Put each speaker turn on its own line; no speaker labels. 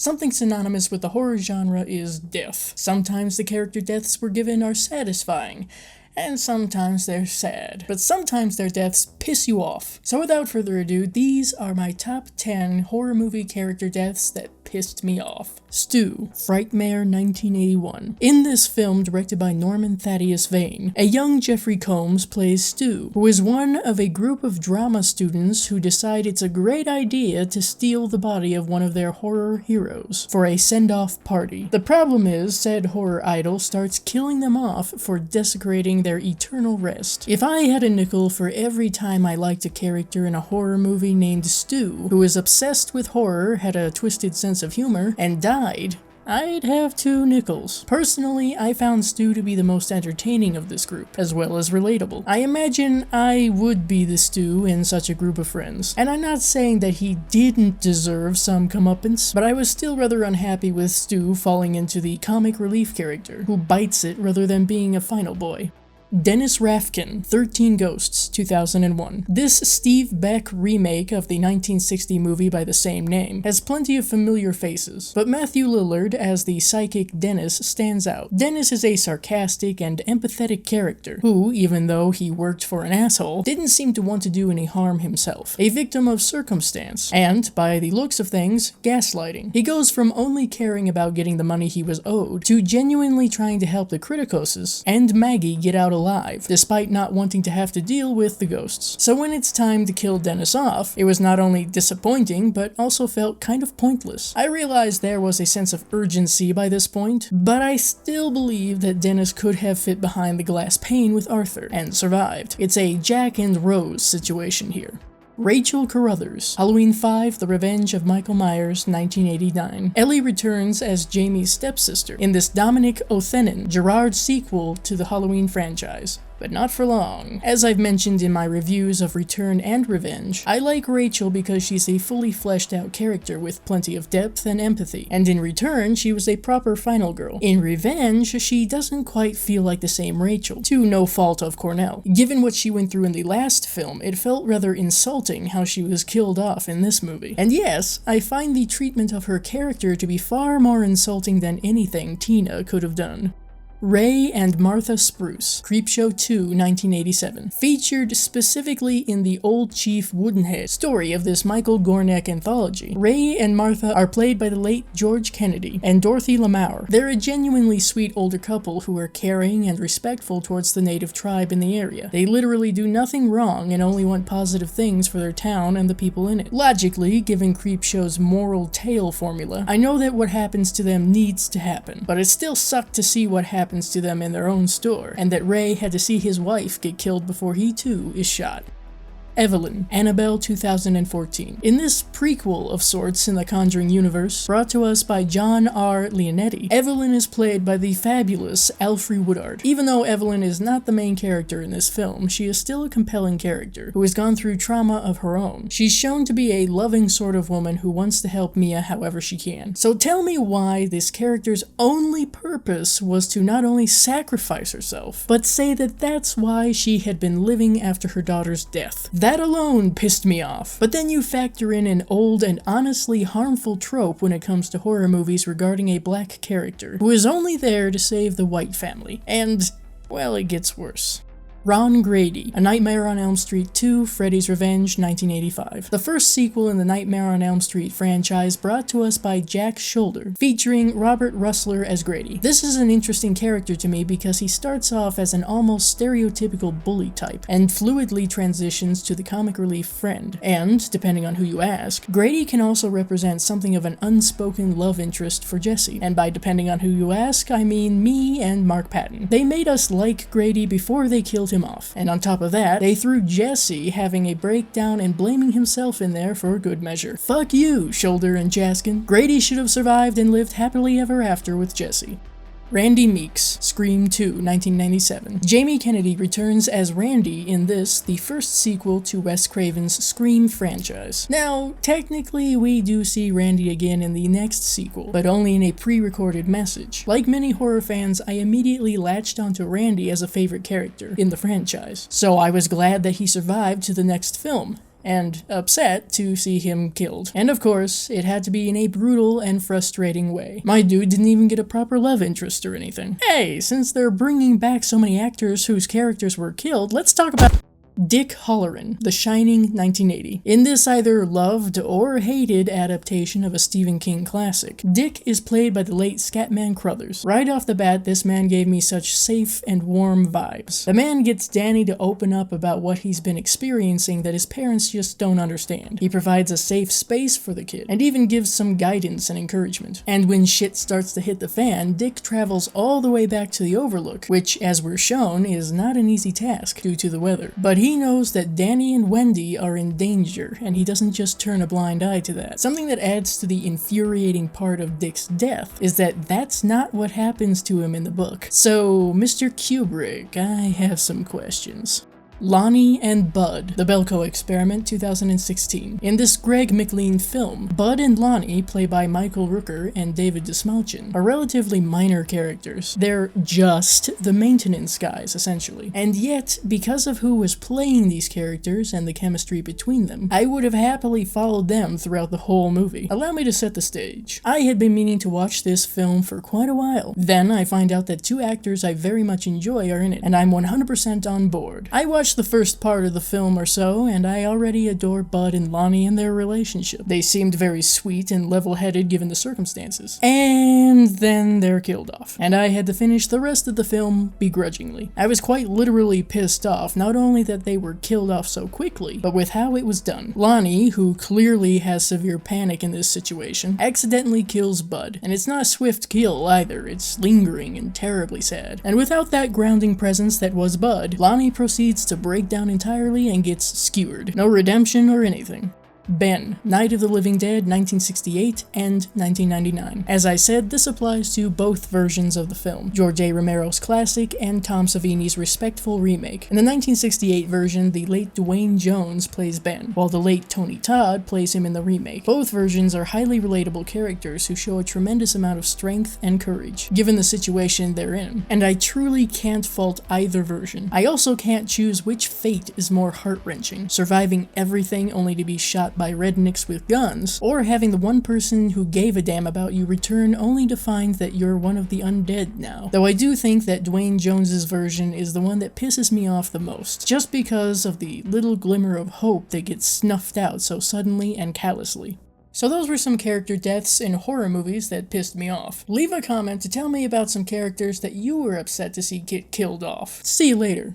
Something synonymous with the horror genre is death. Sometimes the character deaths we're given are satisfying, and sometimes they're sad. But sometimes their deaths piss you off. So without further ado, these are my top 10 horror movie character deaths that pissed me off. Stu, Frightmare 1981. In this film, directed by Norman Thaddeus Vane, a young Jeffrey Combs plays Stu, who is one of a group of drama students who decide it's a great idea to steal the body of one of their horror heroes for a send-off party. The problem is, said horror idol starts killing them off for desecrating their eternal rest. If I had a nickel for every time I liked a character in a horror movie named Stu, who is obsessed with horror, had a twisted sense of humor, and died, I'd have 2 nickels. Personally, I found Stu to be the most entertaining of this group, as well as relatable. I imagine I would be the Stu in such a group of friends. And I'm not saying that he didn't deserve some comeuppance, but I was still rather unhappy with Stu falling into the comic relief character, who bites it rather than being a final boy. Dennis Rafkin, 13 Ghosts, 2001. This Steve Beck remake of the 1960 movie by the same name has plenty of familiar faces, but Matthew Lillard as the psychic Dennis stands out. Dennis is a sarcastic and empathetic character who, even though he worked for an asshole, didn't seem to want to do any harm himself. A victim of circumstance, and, by the looks of things, gaslighting. He goes from only caring about getting the money he was owed to genuinely trying to help the Criticoses and Maggie get out alive, despite not wanting to have to deal with the ghosts. So when it's time to kill Dennis off, it was not only disappointing, but also felt kind of pointless. I realized there was a sense of urgency by this point, but I still believe that Dennis could have fit behind the glass pane with Arthur, and survived. It's a Jack and Rose situation here. Rachel Carruthers, Halloween 5, The Revenge of Michael Myers, 1989. Ellie returns as Jamie's stepsister in this Dominic Othenin Gerard sequel to the Halloween franchise. But not for long. As I've mentioned in my reviews of Return and Revenge, I like Rachel because she's a fully fleshed out character with plenty of depth and empathy, and in Return she was a proper final girl. In Revenge, she doesn't quite feel like the same Rachel, to no fault of Cornell. Given what she went through in the last film, it felt rather insulting how she was killed off in this movie. And yes, I find the treatment of her character to be far more insulting than anything Tina could have done. Ray and Martha Spruce, Creepshow 2, 1987, featured specifically in the Old Chief Woodenhead story of this Michael Gornek anthology. Ray and Martha are played by the late George Kennedy and Dorothy Lamour. They're a genuinely sweet older couple who are caring and respectful towards the native tribe in the area. They literally do nothing wrong and only want positive things for their town and the people in it. Logically, given Creepshow's moral tale formula, I know that what happens to them needs to happen, but it still sucked to see what happens to them in their own store, and that Ray had to see his wife get killed before he too is shot. Evelyn, Annabelle 2014. In this prequel of sorts in the Conjuring universe, brought to us by John R. Leonetti, Evelyn is played by the fabulous Alfre Woodard. Even though Evelyn is not the main character in this film, she is still a compelling character who has gone through trauma of her own. She's shown to be a loving sort of woman who wants to help Mia however she can. So tell me why this character's only purpose was to not only sacrifice herself, but say that that's why she had been living after her daughter's death. That alone pissed me off. But then you factor in an old and honestly harmful trope when it comes to horror movies regarding a black character who is only there to save the white family. And, well, it gets worse. Ron Grady, A Nightmare on Elm Street 2, Freddy's Revenge, 1985. The first sequel in the Nightmare on Elm Street franchise brought to us by Jack Shoulder, featuring Robert Russler as Grady. This is an interesting character to me because he starts off as an almost stereotypical bully type, and fluidly transitions to the comic relief friend. And, depending on who you ask, Grady can also represent something of an unspoken love interest for Jesse. And by depending on who you ask, I mean me and Mark Patton. They made us like Grady before they killed him off. And on top of that, they threw Jesse having a breakdown and blaming himself in there for good measure. Fuck you, Shoulder and Jaskin. Grady should have survived and lived happily ever after with Jesse. Randy Meeks, Scream 2, 1997. Jamie Kennedy returns as Randy in this, the first sequel to Wes Craven's Scream franchise. Now, technically we do see Randy again in the next sequel, but only in a pre-recorded message. Like many horror fans, I immediately latched onto Randy as a favorite character in the franchise, so I was glad that he survived to the next film. and upset to see him killed. And of course, it had to be in a brutal and frustrating way. My dude didn't even get a proper love interest or anything. Hey, since they're bringing back so many actors whose characters were killed, let's talk about Dick Hallorann, The Shining, 1980. In this either loved or hated adaptation of a Stephen King classic, Dick is played by the late Scatman Crothers. Right off the bat, this man gave me such safe and warm vibes. The man gets Danny to open up about what he's been experiencing that his parents just don't understand. He provides a safe space for the kid, and even gives some guidance and encouragement. And when shit starts to hit the fan, Dick travels all the way back to the Overlook, which, as we're shown, is not an easy task due to the weather. But he knows that Danny and Wendy are in danger, and he doesn't just turn a blind eye to that. Something that adds to the infuriating part of Dick's death is that that's not what happens to him in the book. So, Mr. Kubrick, I have some questions. Lonnie and Bud, The Belko Experiment, 2016. In this Greg McLean film, Bud and Lonnie, played by Michael Rooker and David Dastmalchian, are relatively minor characters. They're just the maintenance guys, essentially. And yet, because of who was playing these characters and the chemistry between them, I would have happily followed them throughout the whole movie. Allow me to set the stage. I had been meaning to watch this film for quite a while. Then I find out that two actors I very much enjoy are in it, and I'm 100% on board. I watched the first part of the film or so, and I already adore Bud and Lonnie and their relationship. They seemed very sweet and level-headed given the circumstances. And then they're killed off, and I had to finish the rest of the film begrudgingly. I was quite literally pissed off, not only that they were killed off so quickly, but with how it was done. Lonnie, who clearly has severe panic in this situation, accidentally kills Bud, and it's not a swift kill either, it's lingering and terribly sad. And without that grounding presence that was Bud, Lonnie proceeds to break down entirely and gets skewered. No redemption or anything. Ben, Night of the Living Dead, 1968 and 1999. As I said, this applies to both versions of the film, George A. Romero's classic and Tom Savini's respectful remake. In the 1968 version, the late Dwayne Jones plays Ben, while the late Tony Todd plays him in the remake. Both versions are highly relatable characters who show a tremendous amount of strength and courage, given the situation they're in, and I truly can't fault either version. I also can't choose which fate is more heart-wrenching, surviving everything only to be shot by rednecks with guns, or having the one person who gave a damn about you return only to find that you're one of the undead now. Though I do think that Dwayne Jones's version is the one that pisses me off the most, just because of the little glimmer of hope that gets snuffed out so suddenly and callously. So those were some character deaths in horror movies that pissed me off. Leave a comment to tell me about some characters that you were upset to see get killed off. See you later.